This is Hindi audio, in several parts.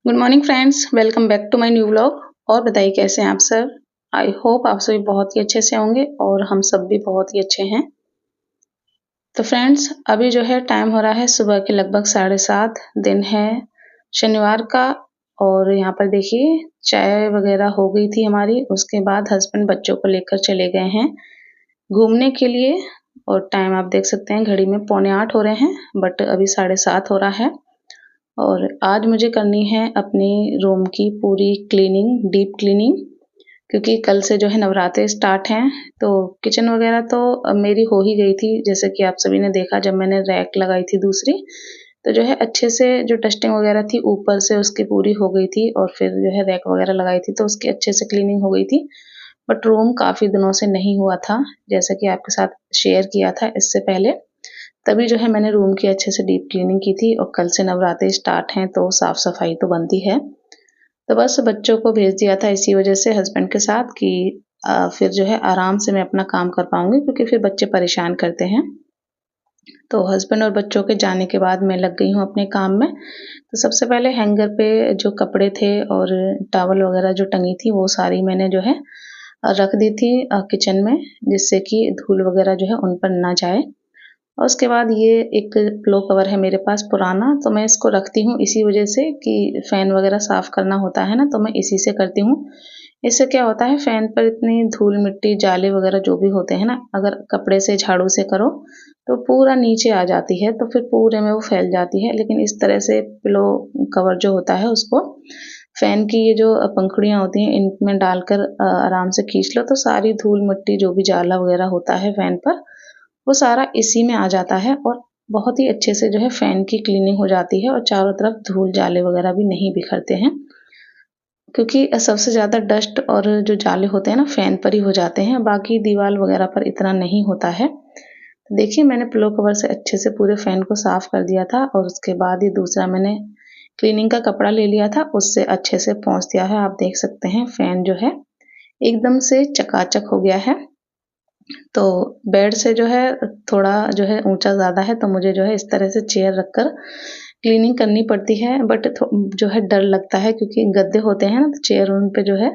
Good morning friends, welcome back to my new vlog. और बताइए कैसे हैं आप सब। आई होप आप सभी बहुत ही अच्छे से होंगे और हम सब भी बहुत ही अच्छे हैं। तो फ्रेंड्स, अभी जो है टाइम हो रहा है सुबह के लगभग 7:30। दिन है शनिवार का। और यहाँ पर देखिए चाय वगैरह हो गई थी हमारी। उसके बाद हस्बैंड बच्चों को लेकर चले गए हैं घूमने के लिए। और टाइम आप देख सकते हैं घड़ी में 7:45 हो रहे हैं, बट अभी 7:30 हो रहा है। और आज मुझे करनी है अपने रूम की पूरी क्लीनिंग, डीप क्लीनिंग, क्योंकि कल से जो है नवरात्रे स्टार्ट हैं। तो किचन वगैरह तो मेरी हो ही गई थी, जैसे कि आप सभी ने देखा जब मैंने रैक लगाई थी दूसरी, तो जो है अच्छे से जो डस्टिंग वगैरह थी ऊपर से उसकी पूरी हो गई थी। और फिर जो है रैक वगैरह लगाई थी तो उसकी अच्छे से क्लीनिंग हो गई थी। बट रूम काफ़ी दिनों से नहीं हुआ था, जैसा कि आपके साथ शेयर किया था इससे पहले। तभी जो है मैंने रूम की अच्छे से डीप क्लीनिंग की थी। और कल से नवरात्रि स्टार्ट हैं तो साफ सफाई तो बनती है। तो बस बच्चों को भेज दिया था इसी वजह से हस्बैंड के साथ कि फिर जो है आराम से मैं अपना काम कर पाऊंगी, क्योंकि फिर बच्चे परेशान करते हैं। तो हस्बैंड और बच्चों के जाने के बाद मैं लग गई हूँ अपने काम में। तो सबसे पहले हैंगर पे जो कपड़े थे और टॉवल वगैरह जो टंगी थी वो सारी मैंने जो है रख दी थी किचन में, जिससे कि धूल वगैरह जो है उन पर ना जाए। और उसके बाद ये एक पिलो कवर है मेरे पास पुराना, तो मैं इसको रखती हूँ इसी वजह से कि फ़ैन वगैरह साफ़ करना होता है ना, तो मैं इसी से करती हूँ। इससे क्या होता है, फ़ैन पर इतनी धूल मिट्टी जाले वगैरह जो भी होते हैं ना, अगर कपड़े से झाड़ू से करो तो पूरा नीचे आ जाती है, तो फिर पूरे में वो फैल जाती है। लेकिन इस तरह से पिलो कवर जो होता है उसको फ़ैन की ये जो पंखुड़ियाँ होती हैं इनमें डालकर आराम से खींच लो, तो सारी धूल मिट्टी जो भी जाला वगैरह होता है फ़ैन पर, वो सारा इसी में आ जाता है। और बहुत ही अच्छे से जो है फ़ैन की क्लीनिंग हो जाती है और चारों तरफ धूल जाले वगैरह भी नहीं बिखरते हैं, क्योंकि सबसे ज़्यादा डस्ट और जो जाले होते हैं ना फ़ैन पर ही हो जाते हैं, बाकी दीवार वगैरह पर इतना नहीं होता है। तो देखिए मैंने पिलो कवर से अच्छे से पूरे फ़ैन को साफ़ कर दिया था। और उसके बाद ये दूसरा मैंने क्लीनिंग का कपड़ा ले लिया था, उससे अच्छे से पोंछ दिया है। आप देख सकते हैं फ़ैन जो है एकदम से चकाचक हो गया है। तो बेड से जो है थोड़ा जो है ऊँचा ज़्यादा है, तो मुझे जो है इस तरह से चेयर रखकर क्लीनिंग करनी पड़ती है। बट जो है डर लगता है, क्योंकि गद्दे होते हैं ना तो चेयर उन पे जो है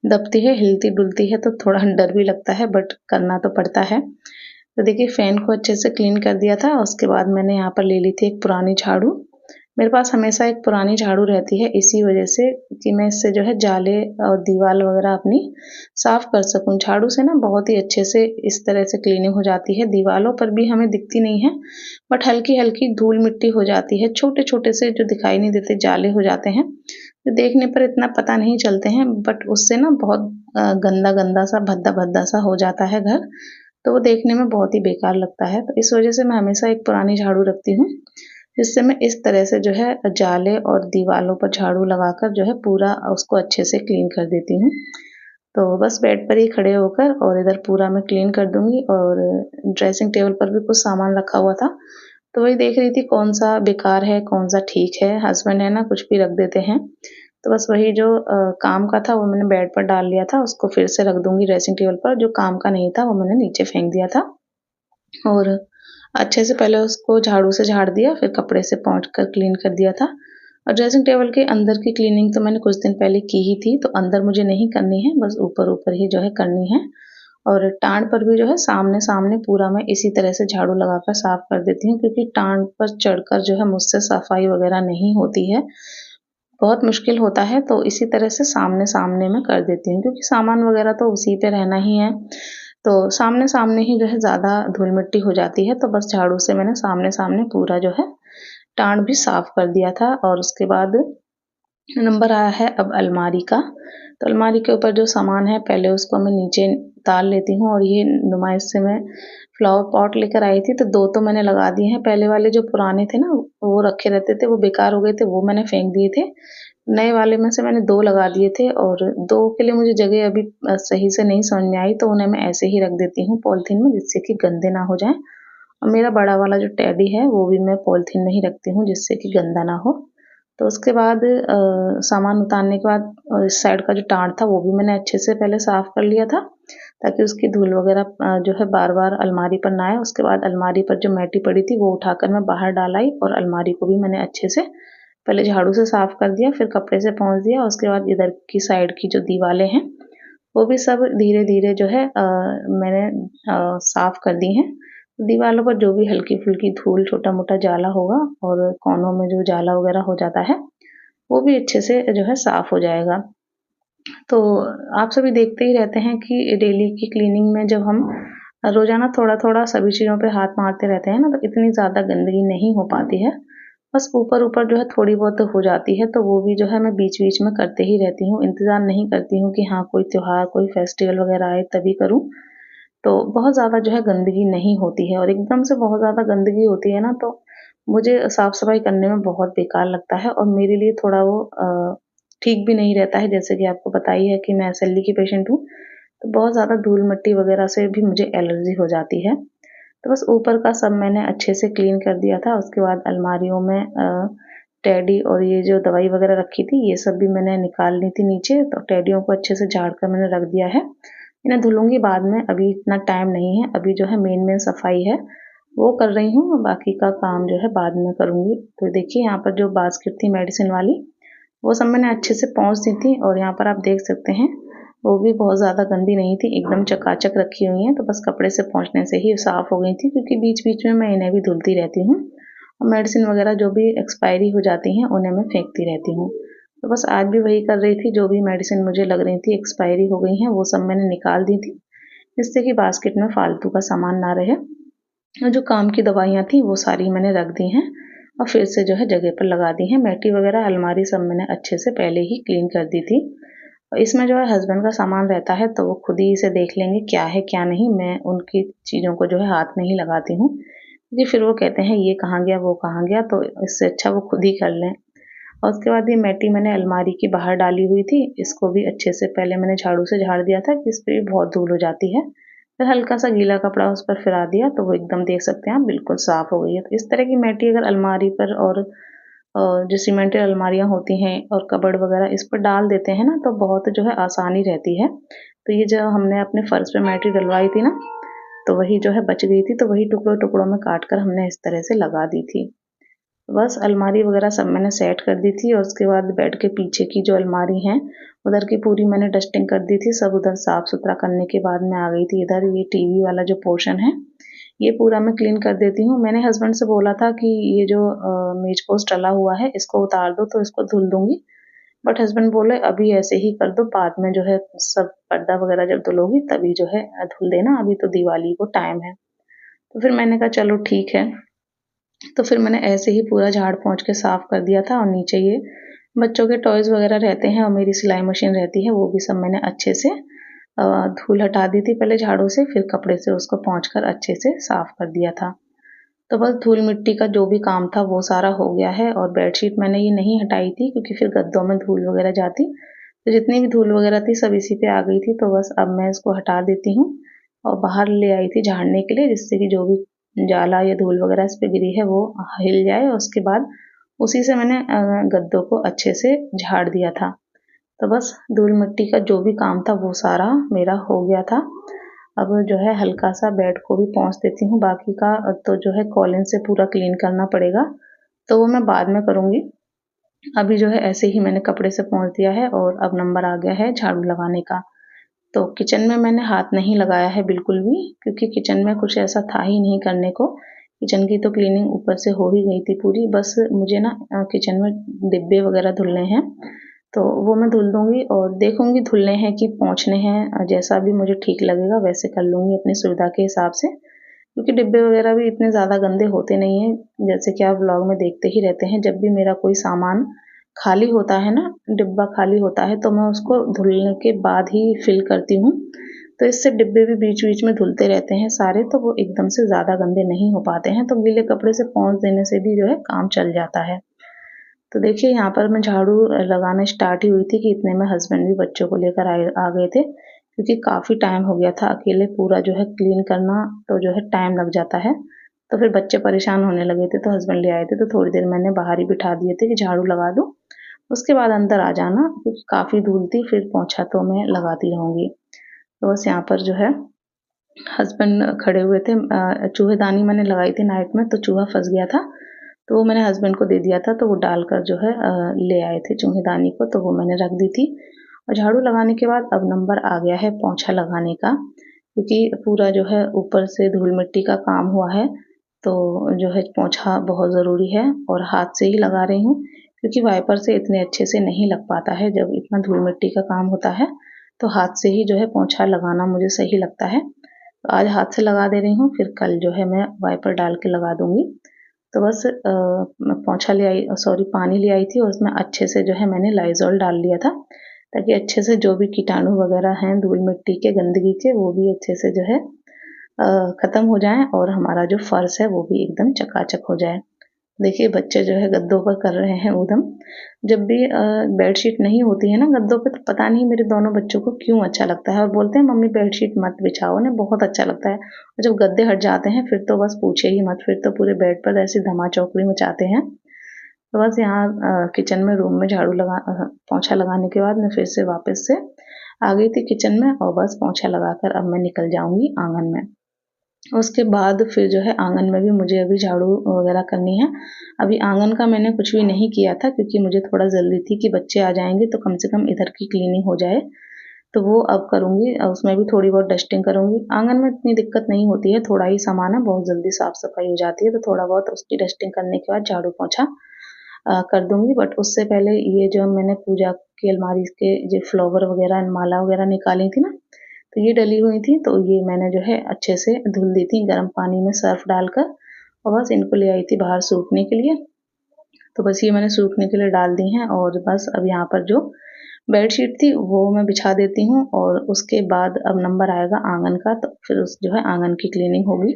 दबती है, हिलती-डुलती है, तो थोड़ा डर भी लगता है, बट करना तो पड़ता है। तो देखिए फ़ैन को अच्छे से क्लीन कर दिया था। उसके बाद मैंने यहाँ पर ले ली थी एक पुरानी झाड़ू। मेरे पास हमेशा एक पुरानी झाड़ू रहती है इसी वजह से कि मैं इससे जो है जाले और दीवार वगैरह अपनी साफ कर सकूं। झाड़ू से ना बहुत ही अच्छे से इस तरह से क्लीनिंग हो जाती है। दीवारों पर भी हमें दिखती नहीं है, बट हल्की हल्की धूल मिट्टी हो जाती है, छोटे छोटे से जो दिखाई नहीं देते जाले हो जाते हैं, जो देखने पर इतना पता नहीं चलते हैं, बट उससे ना बहुत गंदा गंदा सा भद्दा भद्दा सा हो जाता है घर। तो वो देखने में बहुत ही बेकार लगता है। तो इस वजह से मैं हमेशा एक पुरानी झाड़ू रखती हूँ, जिससे मैं इस तरह से जो है जाले और दीवारों पर झाड़ू लगाकर जो है पूरा उसको अच्छे से क्लीन कर देती हूँ। तो बस बेड पर ही खड़े होकर और इधर पूरा मैं क्लीन कर दूँगी। और ड्रेसिंग टेबल पर भी कुछ सामान रखा हुआ था, तो वही देख रही थी कौन-सा बेकार है, कौन-सा ठीक है। हस्बैंड है ना कुछ भी रख देते हैं, तो बस वही जो काम का था वो मैंने बेड पर डाल लिया था, उसको फिर से रख दूँगी ड्रेसिंग टेबल पर। जो काम का नहीं था वो मैंने नीचे फेंक दिया था। और अच्छे से पहले उसको झाड़ू से झाड़ दिया, फिर कपड़े से पोंछ कर क्लीन कर दिया था। और ड्रेसिंग टेबल के अंदर की क्लीनिंग तो मैंने कुछ दिन पहले की ही थी, तो अंदर मुझे नहीं करनी है, बस ऊपर-ऊपर ही जो है करनी है। और टाँड़ पर भी जो है सामने-सामने पूरा मैं इसी तरह से झाड़ू लगाकर साफ कर देती हूँ, क्योंकि टाँड़ पर चढ़कर जो है मुझसे सफाई वगैरह नहीं होती है, बहुत मुश्किल होता है। तो इसी तरह से सामने-सामने मैं कर देती हूँ, क्योंकि सामान वगैरह तो उसी पे रहना ही है। तो सामने-सामने ही जो है ज़्यादा धूल-मिट्टी हो जाती है, तो बस झाड़ू से मैंने सामने-सामने पूरा जो है टाँड़ भी साफ कर दिया था। और उसके बाद नंबर आया है अब अलमारी का। तो अलमारी के ऊपर जो सामान है पहले उसको मैं नीचे उतार लेती हूँ। और ये नुमाइश से मैं फ्लावर पॉट लेकर आई थी, तो 2 तो मैंने लगा दिए हैं। पहले वाले जो पुराने थे ना वो रखे रहते थे, वो बेकार हो गए थे, वो मैंने फेंक दिए थे। नए वाले में से मैंने 2 लगा दिए थे, और 2 के लिए मुझे जगह अभी सही से नहीं समझ में आई, तो उन्हें मैं ऐसे ही रख देती हूँ पॉलीथीन में, जिससे कि गंदे ना हो जाएँ। और मेरा बड़ा वाला जो टेडी है वो भी मैं पॉलीथीन में ही रखती हूँ, जिससे कि गंदा ना हो। तो उसके बाद सामान उतारने के बाद इस साइड का जो टाँड़ था वो भी मैंने अच्छे से पहले साफ कर लिया था, ताकि उसकी धूल वगैरह जो है बार-बार अलमारी पर ना आए। उसके बाद अलमारी पर जो मैटी पड़ी थी वो उठाकर मैं बाहर डाल आई, और अलमारी को भी मैंने अच्छे से पहले झाड़ू से साफ कर दिया, फिर कपड़े से पोंछ दिया। उसके बाद इधर की साइड की जो दीवारें हैं वो भी सब धीरे धीरे जो है मैंने साफ कर दी हैं। दीवारों पर जो भी हल्की फुल्की धूल, छोटा मोटा जाला होगा और कोनों में जो जाला वगैरह हो जाता है वो भी अच्छे से जो है साफ हो जाएगा। तो आप सभी देखते ही रहते हैं कि डेली की क्लीनिंग में जब हम रोजाना थोड़ा थोड़ा सभी चीज़ों पे हाथ मारते रहते हैं ना, तो इतनी ज़्यादा गंदगी नहीं हो पाती है। बस ऊपर ऊपर जो है थोड़ी बहुत हो जाती है, तो वो भी जो है मैं बीच बीच में करते ही रहती हूँ। इंतज़ार नहीं करती हूँ कि हाँ कोई त्योहार, कोई फेस्टिवल वगैरह आए तभी करूँ। तो बहुत ज़्यादा जो है गंदगी नहीं होती है, और एकदम से बहुत ज़्यादा गंदगी होती है ना, तो मुझे साफ-सफाई करने में बहुत बेकार लगता है और मेरे लिए थोड़ा वो ठीक भी नहीं रहता है। जैसे कि आपको पता ही है कि मैं एसएलई की पेशेंट हूँ, तो बहुत ज़्यादा धूल-मिट्टी वगैरह से भी मुझे एलर्जी हो जाती है। तो बस ऊपर का सब मैंने अच्छे से क्लीन कर दिया था। उसके बाद अलमारियों में टेडी और ये जो दवाई वगैरह रखी थी, ये सब भी मैंने निकाल ली थी नीचे, तो टेडियों को अच्छे से झाड़ कर मैंने रख दिया है। इन्हें धुलूँगी बाद में, अभी इतना टाइम नहीं है। अभी जो है मेन सफाई है, वो कर रही हूँ, बाकी का काम जो है बाद में करूँगी। तो देखिए यहाँ पर जो बास्केट थी मेडिसिन वाली, वो सब मैंने अच्छे से पोंछ दी थी, और यहाँ पर आप देख सकते हैं वो भी बहुत ज़्यादा गंदी नहीं थी, एकदम चकाचक रखी हुई हैं। तो बस कपड़े से पोंछने से ही साफ़ हो गई थी, क्योंकि बीच-बीच में मैं इन्हें भी धुलती रहती हूँ और मेडिसिन वगैरह जो भी एक्सपायरी हो जाती हैं, उन्हें मैं फेंकती रहती हूँ। तो बस आज भी वही कर रही थी, जो भी मेडिसिन मुझे लग रही थी एक्सपायरी हो गई हैं, वो सब मैंने निकाल दी थी, जिससे कि बास्केट में फालतू का सामान ना रहे। और जो काम की दवाइयाँ थी वो सारी मैंने रख दी हैं और फिर से जो है जगह पर लगा दी हैं। मैटी वगैरह अलमारी सब मैंने अच्छे से पहले ही क्लीन कर दी थी। और इसमें जो है हस्बैंड का सामान रहता है, तो वो खुद ही इसे देख लेंगे क्या है क्या नहीं। मैं उनकी चीज़ों को जो है हाथ नहीं लगाती हूँ, क्योंकि फिर वो कहते हैं ये कहाँ गया, वो कहाँ गया, तो इससे अच्छा वो खुद ही कर लें। और उसके बाद ये मैटी मैंने अलमारी के बाहर डाली हुई थी, इसको भी अच्छे से पहले मैंने झाड़ू से झाड़ दिया था कि इस पे भी बहुत धूल हो जाती है। फिर हल्का सा गीला कपड़ा उस पर फिरा दिया, तो वो एकदम देख सकते हैं आप बिल्कुल साफ हो गई है। तो इस तरह की मैटी अगर अलमारी पर और जो सीमेंटेड अलमारियाँ होती हैं और कबर्ड वगैरह इस पर डाल देते हैं ना, तो बहुत जो है आसानी रहती है। तो ये जो हमने अपने फर्श पे मैटी डलवाई थी ना, तो वही जो है बच गई थी, तो वही टुकड़ों टुकड़ों में काट कर हमने इस तरह से लगा दी थी। बस अलमारी वगैरह सब मैंने सेट कर दी थी, और उसके बाद बेड के पीछे की जो अलमारी है उधर की पूरी मैंने डस्टिंग कर दी थी। सब उधर साफ सुथरा करने के बाद मैं आ गई थी इधर, ये टीवी वाला जो पोर्शन है ये पूरा मैं क्लीन कर देती हूँ। मैंने हस्बैंड से बोला था कि ये जो मेज पोस्ट डला हुआ है इसको उतार दो, तो इसको धुल दूंगी। बट हस्बैंड बोले अभी ऐसे ही कर दो, बाद में जो है सब पर्दा वगैरह जब धुलोगी तभी जो है धुल देना, अभी तो दिवाली को टाइम है। तो फिर मैंने कहा चलो ठीक है। तो फिर मैंने ऐसे ही पूरा झाड़ पोंछ के साफ कर दिया था, और नीचे ये बच्चों के टॉयज वगैरह रहते हैं और मेरी सिलाई मशीन रहती है, वो भी सब मैंने अच्छे से धूल हटा दी थी पहले झाड़ू से, फिर कपड़े से उसको पोंछ कर अच्छे से साफ कर दिया था। तो बस धूल मिट्टी का जो भी काम था वो सारा हो गया है, और बेडशीट मैंने ये नहीं हटाई थी क्योंकि फिर गद्दों में धूल वगैरह जाती, तो जितनी भी धूल वगैरह थी सब इसी पे आ गई थी। तो बस अब मैं इसको हटा देती हूँ और बाहर ले आई थी झाड़ने के लिए, जिससे कि जो भी जाला या धूल वगैरह इस पे गिरी है वो हिल जाए, और उसके बाद उसी से मैंने गद्दों को अच्छे से झाड़ दिया था। तो बस धूल मिट्टी का जो भी काम था वो सारा मेरा हो गया था। अब जो है हल्का सा बेड को भी पोंछ देती हूँ, बाकी का तो जो है कॉलिन से पूरा क्लीन करना पड़ेगा, तो वो मैं बाद में करूँगी। अभी जो है ऐसे ही मैंने कपड़े से पोंछ दिया है, और अब नंबर आ गया है झाड़ू लगाने का। तो किचन में मैंने हाथ नहीं लगाया है बिल्कुल भी, क्योंकि किचन में कुछ ऐसा था ही नहीं करने को। किचन की तो क्लीनिंग ऊपर से हो ही गई थी पूरी, बस मुझे ना किचन में डिब्बे वगैरह धुलने हैं, तो वो मैं धुल दूंगी और देखूंगी धुलने हैं कि पोंछने हैं, जैसा भी मुझे ठीक लगेगा वैसे कर लूंगी अपनी सुविधा के हिसाब से। क्योंकि डिब्बे वगैरह भी इतने ज़्यादा गंदे होते नहीं हैं, जैसे कि आप व्लॉग में देखते ही रहते हैं। जब भी मेरा कोई सामान खाली होता है ना, डिब्बा खाली होता है, तो मैं उसको धुलने के बाद ही फिल करती हूँ। तो इससे डिब्बे भी बीच बीच में धुलते रहते हैं सारे, तो वो एकदम से ज़्यादा गंदे नहीं हो पाते हैं। तो गीले कपड़े से पोंछ देने से भी जो है काम चल जाता है। तो देखिए यहाँ पर मैं झाड़ू लगाना स्टार्ट ही हुई थी कि इतने में हस्बैंड भी बच्चों को लेकर आ गए थे, क्योंकि काफ़ी टाइम हो गया था अकेले पूरा जो है क्लीन करना, तो जो है टाइम लग जाता है। तो फिर बच्चे परेशान होने लगे थे, तो हस्बैंड ले आए थे, तो थोड़ी देर मैंने बाहर ही बिठा दिए थे कि झाड़ू लगा दो, उसके बाद अंदर आ जाना, क्योंकि काफ़ी धूल थी, फिर पोंछा तो मैं लगाती रहूँगी। तो बस यहाँ पर जो है हस्बैंड खड़े हुए थे, चूहेदानी मैंने लगाई थी नाइट में, तो चूहा फंस गया था, तो वो मैंने हस्बैंड को दे दिया था, तो वो डालकर जो है ले आए थे चूहेदानी को, तो वो मैंने रख दी थी। और झाड़ू लगाने के बाद अब नंबर आ गया है पोंछा लगाने का, क्योंकि पूरा जो है ऊपर से धूल मिट्टी का काम हुआ है, तो जो है पोंछा बहुत ज़रूरी है और हाथ से ही लगा रही हूँ, क्योंकि वाइपर से इतने अच्छे से नहीं लग पाता है। जब इतना धूल मिट्टी का काम होता है तो हाथ से ही जो है पोंछा लगाना मुझे सही लगता है। तो आज हाथ से लगा दे रही हूँ, फिर कल जो है मैं वाइपर डाल के लगा दूँगी। तो बस मैं पोंछा ले आई, सॉरी पानी ले आई थी और उसमें अच्छे से जो है मैंने लाइज़ॉल डाल लिया था, ताकि अच्छे से जो भी कीटाणु वगैरह हैं धूल मिट्टी के, गंदगी के, वो भी अच्छे से जो है ख़त्म हो जाएँ और हमारा जो फ़र्श है वो भी एकदम चकाचक हो जाए। देखिए बच्चे जो है गद्दों पर कर रहे हैं ऊधम। जब भी बेडशीट नहीं होती है ना गद्दों पे, तो पता नहीं मेरे दोनों बच्चों को क्यों अच्छा लगता है और बोलते हैं मम्मी बेडशीट मत बिछाओ, उन्हें बहुत अच्छा लगता है। और जब गद्दे हट जाते हैं फिर तो बस पूछिए ही मत, फिर तो पूरे बेड पर ऐसी धमा-चौकड़ी मचाते हैं। तो बस यहाँ किचन में रूम में पोंछा लगाने के बाद मैं फिर से वापस से आ गई थी किचन में और बस पोंछा लगाकर अब मैं निकल जाऊँगी आँगन में। उसके बाद फिर जो है आँगन में भी मुझे अभी झाड़ू वगैरह करनी है। अभी आँगन का मैंने कुछ भी नहीं किया था, क्योंकि मुझे थोड़ा जल्दी थी कि बच्चे आ जाएँगे तो कम से कम इधर की क्लीनिंग हो जाए। तो वो अब करूँगी, उसमें भी थोड़ी बहुत डस्टिंग करूँगी। आँगन में इतनी दिक्कत नहीं होती है, थोड़ा ही सामान है, बहुत जल्दी साफ-सफाई हो जाती है, तो थोड़ा बहुत उसकी डस्टिंग करने के बाद झाड़ू-पोंछा कर दूँगी। बट उससे पहले ये जो मैंने पूजा की अलमारी के जो फ्लावर वगैरह, माला वगैरह निकाली थी ना, तो ये डली हुई थी, तो ये मैंने जो है अच्छे से धुल दी थी गर्म पानी में सर्फ़ डालकर और बस इनको ले आई थी बाहर सूखने के लिए। तो बस ये मैंने सूखने के लिए डाल दी हैं और बस अब यहाँ पर जो बेडशीट थी वो मैं बिछा देती हूँ और उसके बाद अब नंबर आएगा आँगन का, तो फिर उस जो है आँगन की क्लीनिंग होगी।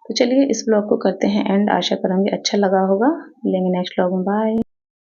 तो चलिए इस व्लॉग को करते हैं एंड, आशा करूँगी अच्छा लगा होगा। मिलेंगे नेक्स्ट व्लॉग में, बाय।